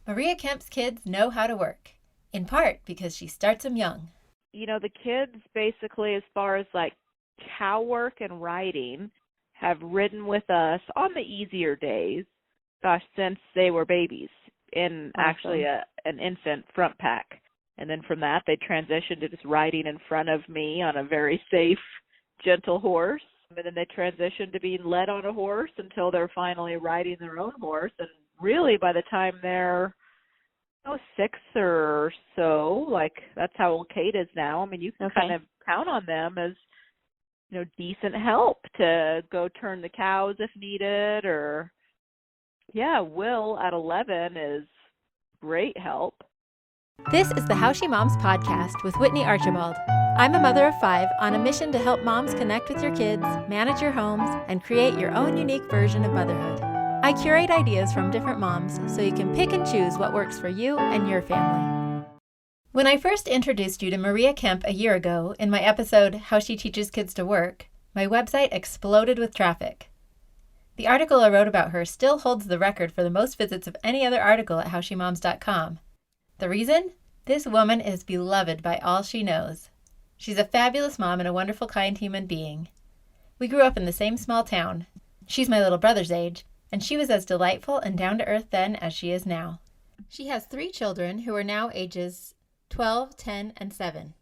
Maria Kemp's kids know how to work, in part because she starts them young. The kids basically, as far as like cow work and riding, have ridden with us on the easier days, since they were babies in actually an infant front pack. And then from that, they transitioned to just riding in front of me on a very safe, gentle horse. And then they transitioned to being led on a horse until they're finally riding their own horse. And really, by the time they're 6 or so, like that's how old Kate is now. I mean, you can kind of count on them as, decent help to go turn the cows if needed. Or, Will at 11 is great help. This is the How She Moms podcast with Whitney Archibald. I'm a mother of 5 on a mission to help moms connect with your kids, manage your homes, and create your own unique version of motherhood. I curate ideas from different moms so you can pick and choose what works for you and your family. When I first introduced you to Maria Kemp a year ago in my episode, How She Teaches Kids to Work, my website exploded with traffic. The article I wrote about her still holds the record for the most visits of any other article at howshemoms.com. The reason? This woman is beloved by all she knows. She's a fabulous mom and a wonderful, kind human being. We grew up in the same small town. She's my little brother's age, and she was as delightful and down-to-earth then as she is now. She has 3 children who are now ages 12, 10, and 7.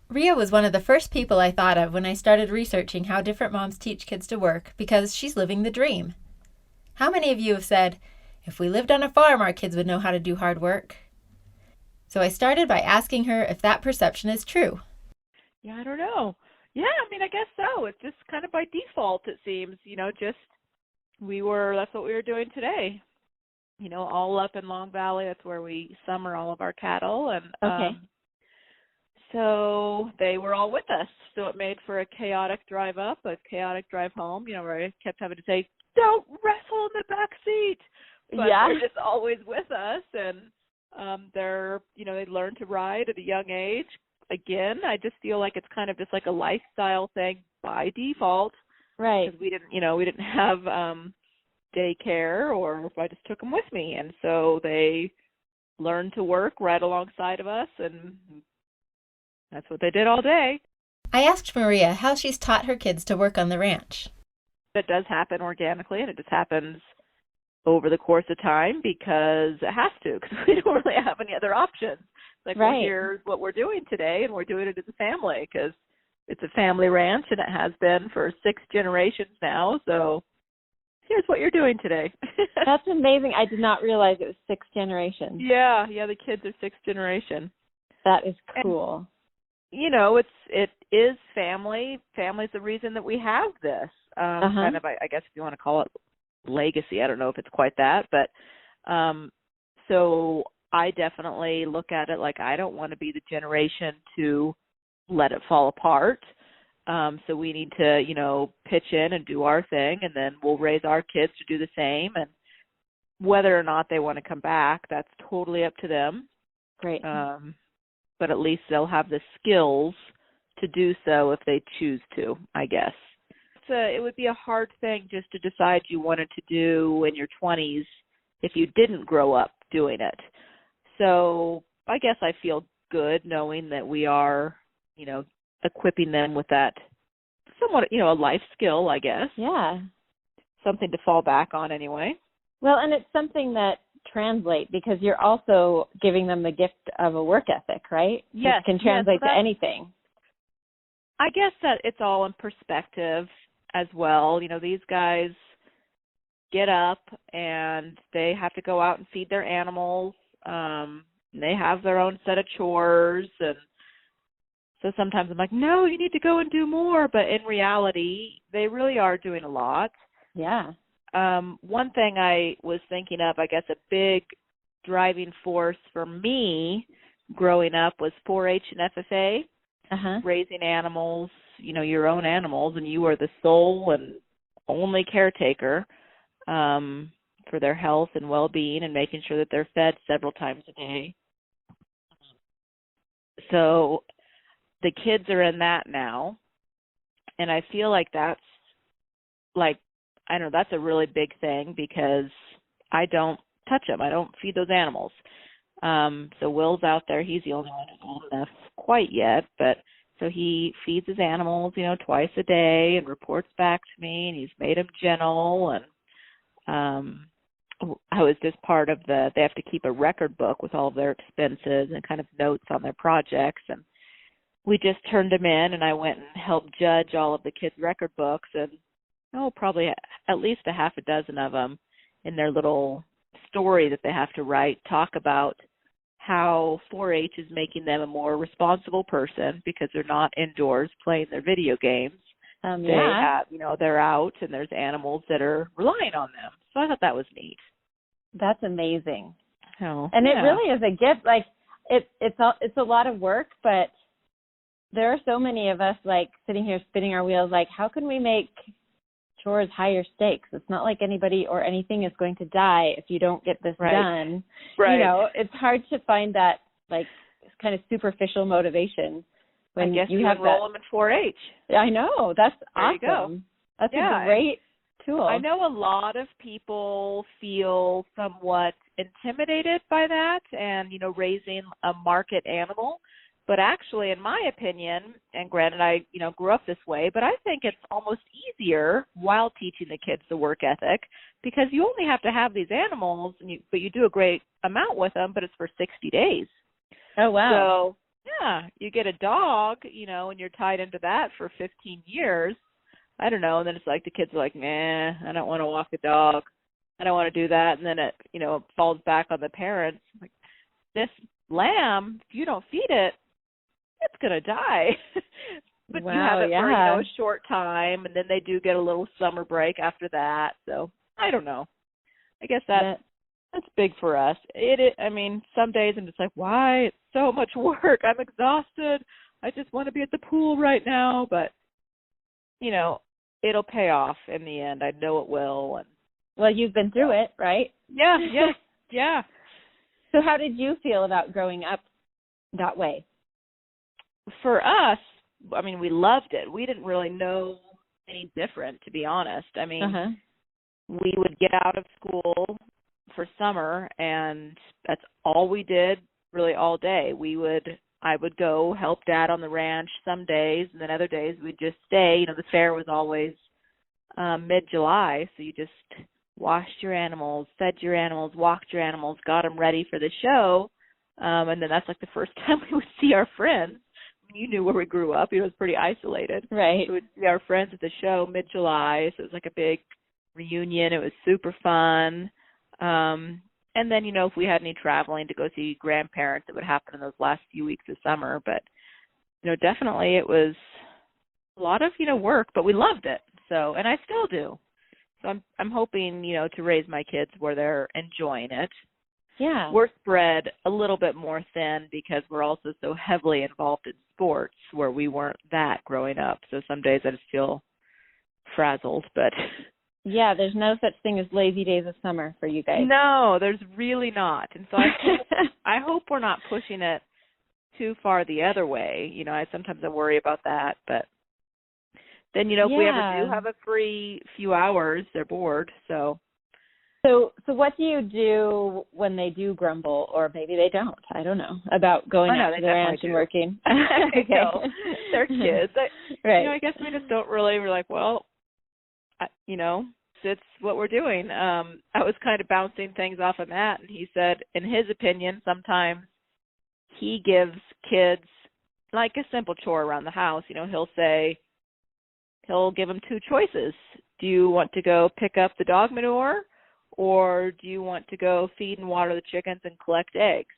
Ria was one of the first people I thought of when I started researching how different moms teach kids to work because she's living the dream. How many of you have said, if we lived on a farm, our kids would know how to do hard work? So I started by asking her if that perception is true. Yeah, I don't know. Yeah, I guess so. It's just kind of by default, it seems, that's what we were doing today. All up in Long Valley, that's where we summer all of our cattle. And so they were all with us. So it made for a chaotic drive up, a chaotic drive home, where I kept having to say, don't wrestle in the back seat. But they're just always with us. And they learn to ride at a young age. Again, I just feel like it's kind of just like a lifestyle thing by default. Right. Because we didn't have daycare, or if I just took them with me. And so they learned to work right alongside of us, and that's what they did all day. I asked Maria how she's taught her kids to work on the ranch. It does happen organically, and it just happens over the course of time because it has to, because we don't really have any other options. Like, well, here's what we're doing today, and we're doing it as a family because it's a family ranch, and it has been for 6 generations now. So here's what you're doing today. That's amazing. I did not realize it was 6 generations. Yeah, the kids are 6th generation. That is cool. And, it is family. Family's the reason that we have this. Kind of, I guess if you want to call it legacy. I don't know if it's quite that, but so I definitely look at it like I don't want to be the generation to let it fall apart. So we need to, pitch in and do our thing, and then we'll raise our kids to do the same. And whether or not they want to come back, that's totally up to them. Great. But at least they'll have the skills to do so if they choose to, I guess. It would be a hard thing just to decide you wanted to do in your 20s if you didn't grow up doing it. So I guess I feel good knowing that we are, equipping them with that somewhat, a life skill, I guess. Yeah. Something to fall back on anyway. Well, and it's something that translates because you're also giving them the gift of a work ethic, right? Yes. Which can translate to anything. I guess that it's all in perspective as well. These guys get up and they have to go out and feed their animals. They have their own set of chores, and so sometimes I'm like, no, you need to go and do more. But in reality, they really are doing a lot. Yeah. One thing I was thinking of, I guess a big driving force for me growing up was 4-H and FFA, raising animals, your own animals, and you are the sole and only caretaker for their health and well-being and making sure that they're fed several times a day. So the kids are in that now, and I feel like that's a really big thing because I don't touch them. I don't feed those animals. So Will's out there. He's the only one who's old enough quite yet, but so he feeds his animals, twice a day and reports back to me, and he's made them gentle. And I was just part of they have to keep a record book with all of their expenses and kind of notes on their projects. And we just turned them in, and I went and helped judge all of the kids' record books, and probably at least a half a dozen of them in their little story that they have to write talk about how 4-H is making them a more responsible person because they're not indoors playing their video games. They have, they're out and there's animals that are relying on them. So I thought that was neat. That's amazing. Oh, and yeah. It really is a gift. Like it's a lot of work, but there are so many of us like sitting here spinning our wheels. Like, how can we make chores higher stakes? It's not like anybody or anything is going to die if you don't get this done. Right. It's hard to find that like kind of superficial motivation when I guess you have enroll them in 4-H. I know. That's there awesome. You go. That's a great tool. I know a lot of people feel somewhat intimidated by that and, raising a market animal. But actually, in my opinion, and granted, I, grew up this way, but I think it's almost easier while teaching the kids the work ethic because you only have to have these animals, but you do a great amount with them, but it's for 60 days. Oh, wow. So, yeah, you get a dog, and you're tied into that for 15 years. I don't know, and then it's like the kids are like, nah, I don't want to walk a dog. I don't want to do that. And then it, it falls back on the parents. Like, this lamb, if you don't feed it, it's going to die. But you have it for, a short time, and then they do get a little summer break after that. So, I don't know. I guess that's big for us. I mean, some days I'm just like, why? It's so much work. I'm exhausted. I just want to be at the pool right now. But, it'll pay off in the end. I know it will. And well, you've been through it, right? Yeah. So how did you feel about growing up that way? For us, I mean, we loved it. We didn't really know any different, to be honest. I mean, we would get out of school for summer, and that's all we did really all day. I would go help Dad on the ranch some days, and then other days we'd just stay. The fair was always mid-July, so you just washed your animals, fed your animals, walked your animals, got them ready for the show, and then that's like the first time we would see our friends. You knew where we grew up. It was pretty isolated. Right. We would see our friends at the show mid-July, so it was like a big reunion. It was super fun. And then, if we had any traveling to go see grandparents, it would happen in those last few weeks of summer. But, definitely it was a lot of, work, but we loved it. So, and I still do. So I'm hoping, to raise my kids where they're enjoying it. Yeah. We're spread a little bit more thin because we're also so heavily involved in sports where we weren't that growing up. So some days I just feel frazzled, but yeah, there's no such thing as lazy days of summer for you guys. No, there's really not. And so I hope we're not pushing it too far the other way. I sometimes I worry about that, but then, if we ever do have a free few hours, they're bored. So what do you do when they do grumble, or maybe they don't? I don't know, about going out to the ranch and working. Okay. No, they're kids. Right. I guess we just don't really. We're like, well, it's what we're doing. I was kind of bouncing things off of Matt, and he said, in his opinion, sometimes he gives kids like a simple chore around the house. He'll give them two choices. Do you want to go pick up the dog manure, or do you want to go feed and water the chickens and collect eggs?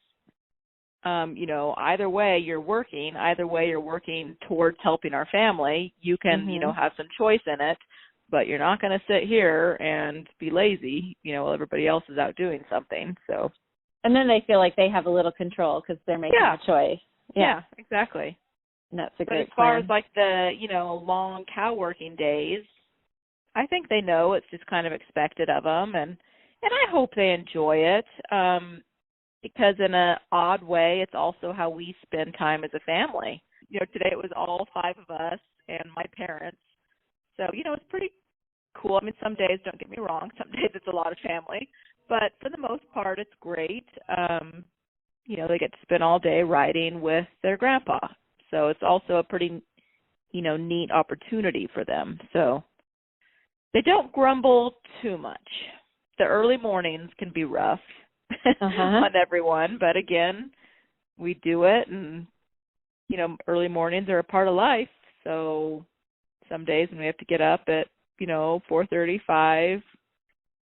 Either way you're working. Either way you're working towards helping our family. You can, have some choice in it, but you're not going to sit here and be lazy, while everybody else is out doing something. So. And then they feel like they have a little control because they're making a choice. Yeah, exactly. And that's a great But as far plan. as like the, long cow working days, I think they know it's just kind of expected of them, and I hope they enjoy it, because in an odd way, it's also how we spend time as a family. Today it was all 5 of us and my parents, so it's pretty cool. I mean, some days, don't get me wrong, some days it's a lot of family, but for the most part, it's great. They get to spend all day riding with their grandpa. So it's also a pretty, neat opportunity for them. So they don't grumble too much. The early mornings can be rough on everyone, but again, we do it, and, early mornings are a part of life. So some days when we have to get up at, 4:35,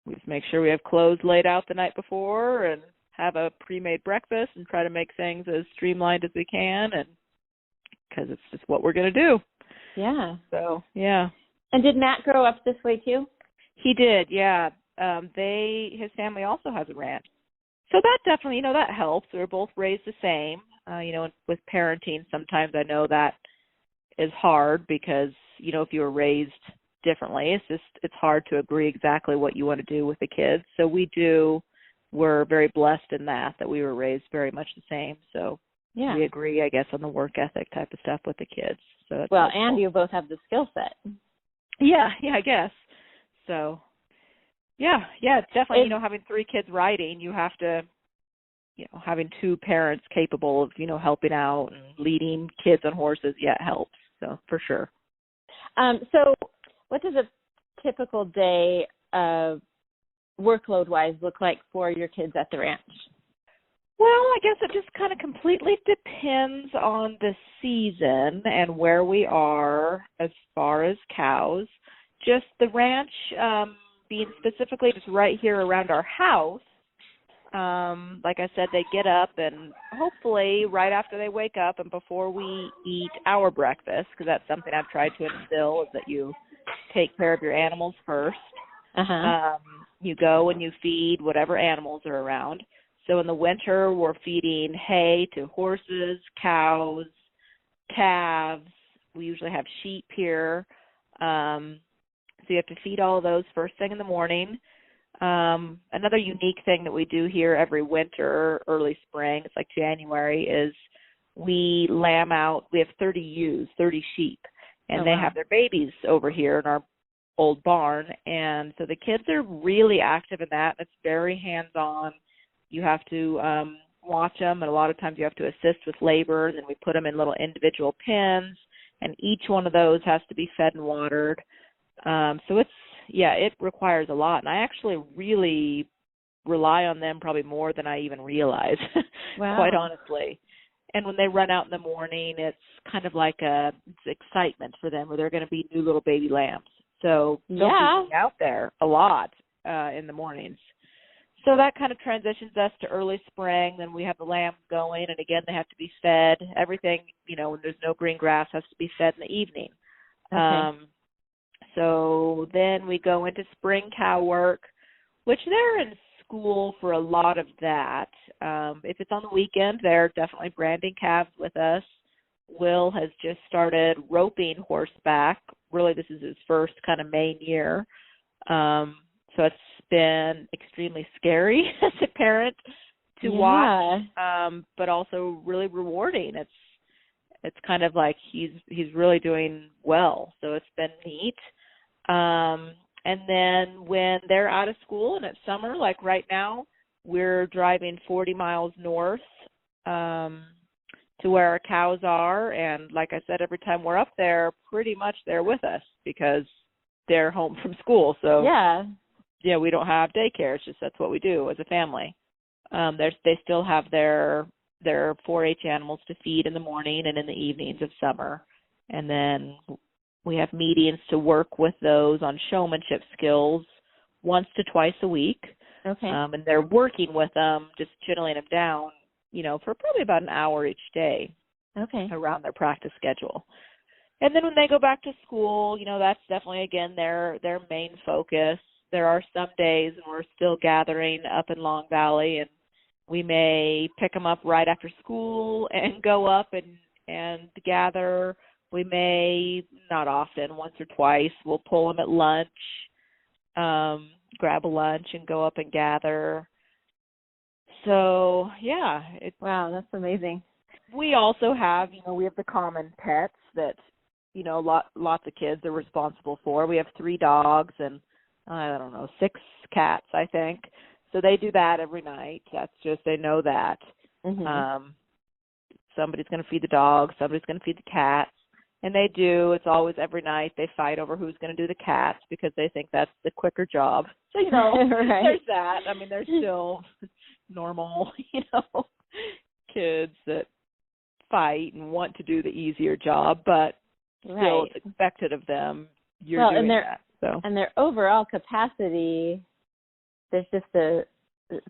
we just make sure we have clothes laid out the night before and have a pre-made breakfast and try to make things as streamlined as we can, and because it's just what we're going to do. Yeah. So, yeah. And did Matt grow up this way too? He did, yeah. His family also has a ranch. So that definitely, that helps. We were both raised the same. With parenting, sometimes I know that is hard because, if you were raised differently, it's hard to agree exactly what you want to do with the kids. So we're very blessed in that we were raised very much the same. So yeah, we agree, I guess, on the work ethic type of stuff with the kids. So that's well, helpful. And you both have the skill set. Yeah, I guess. So, yeah, it's definitely, having 3 kids riding, you have to, having 2 parents capable of, helping out and leading kids on horses, it helps. So, for sure. So what does a typical day workload-wise look like for your kids at the ranch? Well, I guess it just kind of completely depends on the season and where we are as far as cows. Just the ranch being specifically just right here around our house, like I said, they get up and hopefully right after they wake up and before we eat our breakfast, because that's something I've tried to instill, is that you take care of your animals first. You go and you feed whatever animals are around. So in the winter, we're feeding hay to horses, cows, calves. We usually have sheep here. So you have to feed all of those first thing in the morning. Another unique thing that we do here every winter, early spring, it's like January, is we lamb out. We have 30 ewes, 30 sheep, and they have their babies over here in our old barn. And so the kids are really active in that. It's very hands-on. You have to watch them, and a lot of times you have to assist with labor, and then we put them in little individual pens, and each one of those has to be fed and watered. So it requires a lot, and I actually really rely on them probably more than I even realize, quite honestly. And when they run out in the morning, it's kind of like it's excitement for them, where they're going to be new little baby lambs. So they'll be out there a lot in the mornings. So that kind of transitions us to early spring. Then we have the lambs going, and again, they have to be fed. Everything, when there's no green grass, has to be fed in the evening. Okay. So then we go into spring cow work, which they're in school for a lot of that. If it's on the weekend, they're definitely branding calves with us. Will has just started roping horseback. Really, this is his first kind of main year. So it's been extremely scary as a parent to watch, but also really rewarding. It's kind of like he's really doing well. So it's been neat. And then when they're out of school and it's summer, like right now, we're driving 40 miles north to where our cows are. And like I said, every time we're up there, pretty much they're with us because they're home from school. So we don't have daycare. It's just that's what we do as a family. They still have their 4-H animals to feed in the morning and in the evenings of summer. And then we have meetings to work with those on showmanship skills once to twice a week. Okay. And they're working with them, just chittling them down, for probably about an hour each day. Okay. Around their practice schedule. And then when they go back to school, that's definitely, again, their main focus. There are some days when we're still gathering up in Long Valley, and we may pick them up right after school and go up and gather. We may, not often, once or twice, we'll pull them at lunch, grab a lunch and go up and gather. So, yeah. Wow, that's amazing. We also have, we have the common pets that, lots of kids are responsible for. We have 3 dogs and, 6 cats, I think. So So they do that every night. That's just, they know that. Mm-hmm. Somebody's going to feed the dog, somebody's going to feed the cats. And they do. It's always every night they fight over who's going to do the cats because they think that's the quicker job. So, Right. There's that. I mean, there's still normal, kids that fight and want to do the easier job, but still it's expected of them. You're doing that. So. And their overall capacity, there's just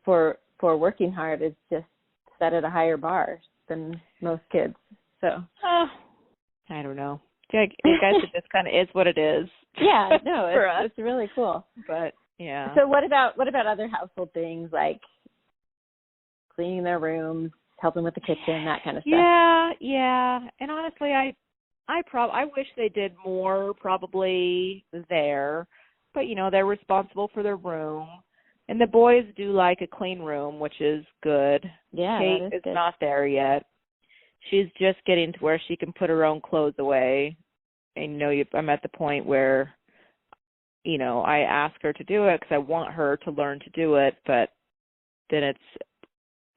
for working hard is just set at a higher bar than most kids. So I don't know. I guess it just kind of is what it is. Yeah, no, it's really cool. But yeah. So what about other household things like cleaning their rooms, helping with the kitchen, that kind of stuff? Yeah. And honestly, I wish they did more probably there, but they're responsible for their room, and the boys do like a clean room, which is good. Yeah, Kate is good. not there yet. She's just getting to where she can put her own clothes away. And I'm at the point where, I ask her to do it because I want her to learn to do it, but then it's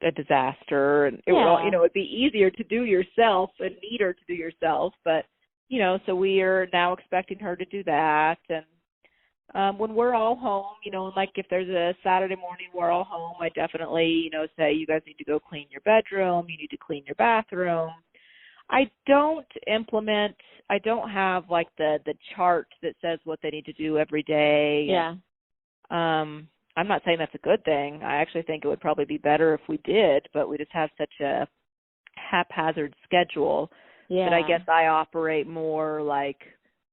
a disaster, and it'd be easier to do yourself and neater to do yourself, but so we are now expecting her to do that. And when we're all home, like if there's a Saturday morning we're all home, I definitely say, you guys need to go clean your bedroom, you need to clean your bathroom. I don't have like the chart that says what they need to do every day. Yeah. I'm not saying that's a good thing. I actually think it would probably be better if we did, but we just have such a haphazard schedule that I guess I operate more like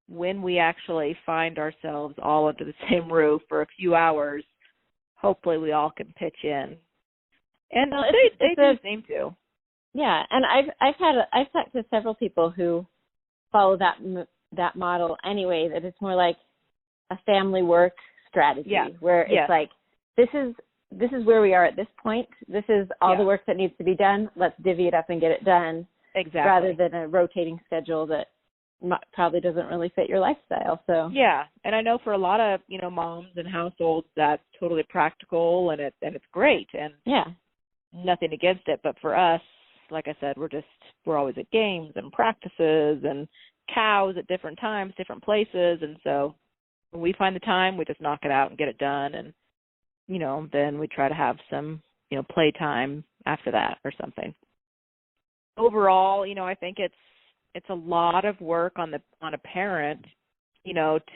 when we actually find ourselves all under the same roof for a few hours, hopefully we all can pitch in. And they do seem to. Yeah, and I've talked to several people who follow that model anyway, that it's more like a family work strategy where it's like, this is where we are at this point. This is all the work that needs to be done. Let's divvy it up and get it done. Exactly. Rather than a rotating schedule that probably doesn't really fit your lifestyle. So yeah, and I know for a lot of moms and households that's totally practical and it's great, and nothing against it. But for us, like I said, we're always at games and practices and cows at different times, different places, and so when we find the time, we just knock it out and get it done, and then we try to have some play time after that or something. Overall, I think it's a lot of work on a parent,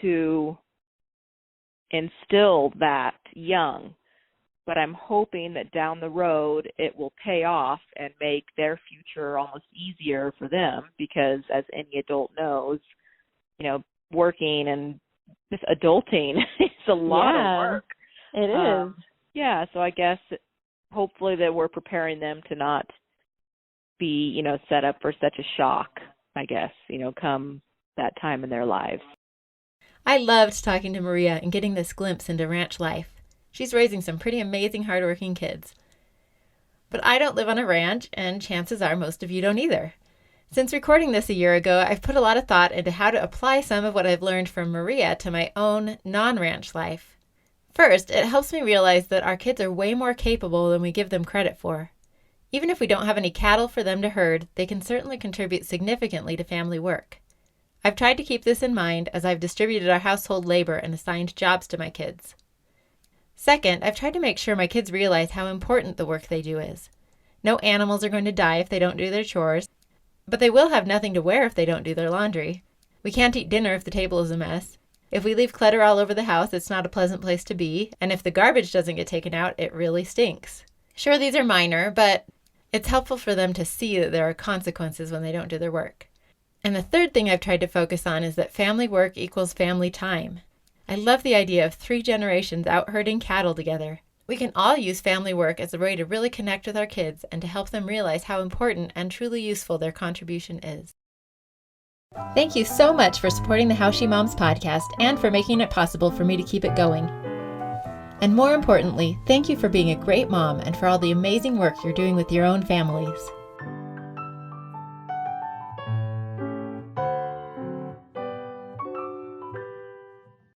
to instill that young. But I'm hoping that down the road it will pay off and make their future almost easier for them, because as any adult knows, working and just adulting is a lot of work. It is. Yeah, so I guess hopefully that we're preparing them to not be, set up for such a shock, I guess, come that time in their lives. I loved talking to Maria and getting this glimpse into ranch life. She's raising some pretty amazing, hardworking kids. But I don't live on a ranch, and chances are most of you don't either. Since recording this a year ago, I've put a lot of thought into how to apply some of what I've learned from Maria to my own non-ranch life. First, it helps me realize that our kids are way more capable than we give them credit for. Even if we don't have any cattle for them to herd, they can certainly contribute significantly to family work. I've tried to keep this in mind as I've distributed our household labor and assigned jobs to my kids. Second, I've tried to make sure my kids realize how important the work they do is. No animals are going to die if they don't do their chores, but they will have nothing to wear if they don't do their laundry. We can't eat dinner if the table is a mess. If we leave clutter all over the house, it's not a pleasant place to be, and if the garbage doesn't get taken out, it really stinks. Sure, these are minor, but it's helpful for them to see that there are consequences when they don't do their work. And the third thing I've tried to focus on is that family work equals family time. I love the idea of 3 generations out herding cattle together. We can all use family work as a way to really connect with our kids and to help them realize how important and truly useful their contribution is. Thank you so much for supporting the How She Moms podcast and for making it possible for me to keep it going. And more importantly, thank you for being a great mom and for all the amazing work you're doing with your own families.